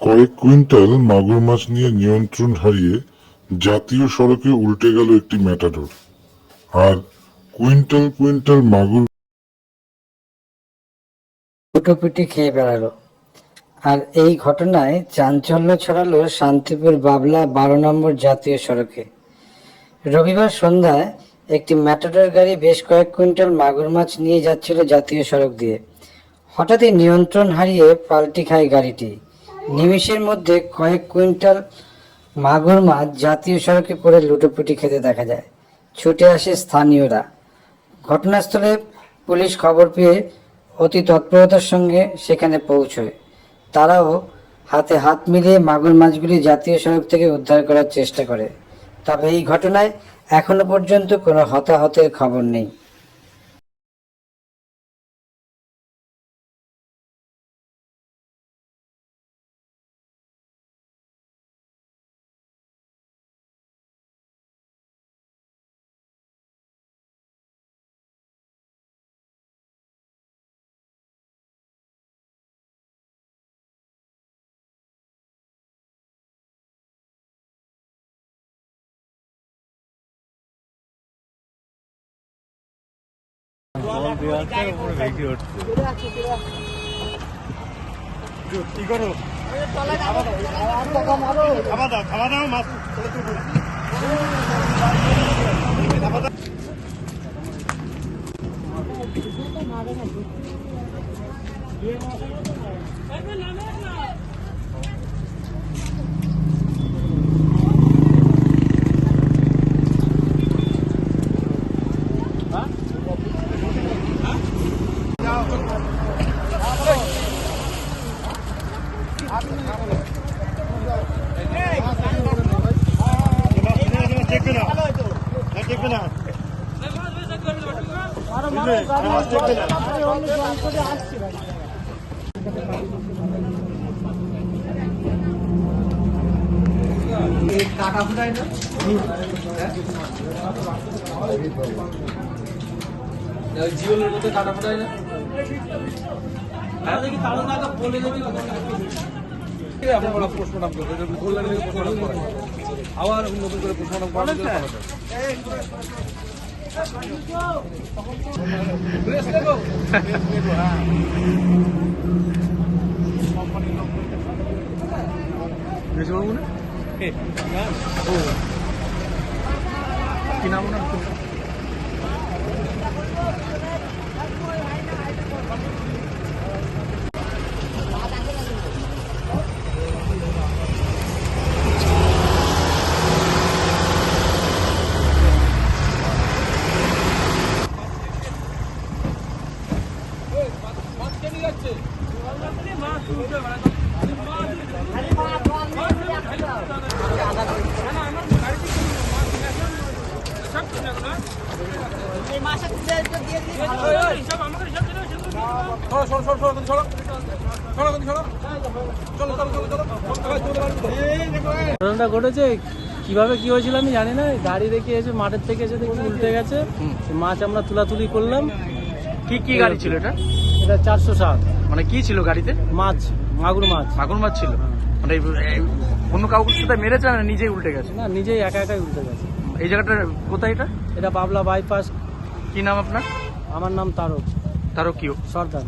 কয়েক কুইন্টাল মাগুর মাছ নিয়ে নিয়ন্ত্রণ হারিয়ে জাতীয় সড়কে উল্টে গেল একটি ম্যাটাডোর। আর কুইন্টাল কুইন্টাল মাগুর লুটোপুটি খেয়ে বেড়ালো। আর এই ঘটনায় চাঞ্চল্য ছড়ালো শান্তিপুর বাবলা 12 নম্বর জাতীয় সড়কে। রবিবার সন্ধ্যায় একটি ম্যাটাডোর গাড়ি বেশ কয়েক কুইন্টাল মাগুর মাছ নিয়ে যাচ্ছিল জাতীয় সড়ক দিয়ে। হঠাৎই নিয়ন্ত্রণ হারিয়ে পাল্টি খায় গাড়িটি। নিমেষের মধ্যে কয়েক কুইন্টাল মাগুর মাছ জাতীয় সড়কে পড়ে লুটোপুটি খেতে দেখা যায়। ছুটে আসে স্থানীয়রা। ঘটনাস্থলে পুলিশ খবর পেয়ে অতি তৎপরতার সঙ্গে সেখানে পৌঁছয়। তারাও হাতে হাত মিলিয়ে মাগুর মাছগুলি জাতীয় সড়ক থেকে উদ্ধার করার চেষ্টা করে। তবে এই ঘটনায় এখনো পর্যন্ত কোনো হতাহতের খবর নেই। কি করো খাওয়া দাও মাছ দেখবে না দেখবে না কাটা ফুটায় না জীবনের মধ্যে কাটা ফুটায় না দেখি তাহলে না বলে দেবে আমরা পোস্টমর্টম করবো কল্যাণ থেকে পোস্টমর্টম করে আবার নতুন করে পোস্টমর্টম করার জন্য কি নাম না ঘটনাটা ঘটেছে কিভাবে কি হয়েছিল আমি জানি না। গাড়ি রেখে এসে মাঠের থেকে এসে দেখি উল্টে গেছে। মাছ আমরা তুলাতুলি করলাম। কি কি গাড়ি ছিল এটা? এটা 407। মানে কি ছিল গাড়িতে? মাছ, মাগুর মাছ। মাগুর মাছ ছিল। মানে অন্য কাউকে সাথে মেরেছে না নিজেই উল্টে গেছে? না, নিজেই একা একাই উল্টে গেছে। এই জায়গাটা কোথায় এটা? এটা বাবলা বাইপাস। কি নাম আপনার? আমার নাম তারক তারক কি সর্দার।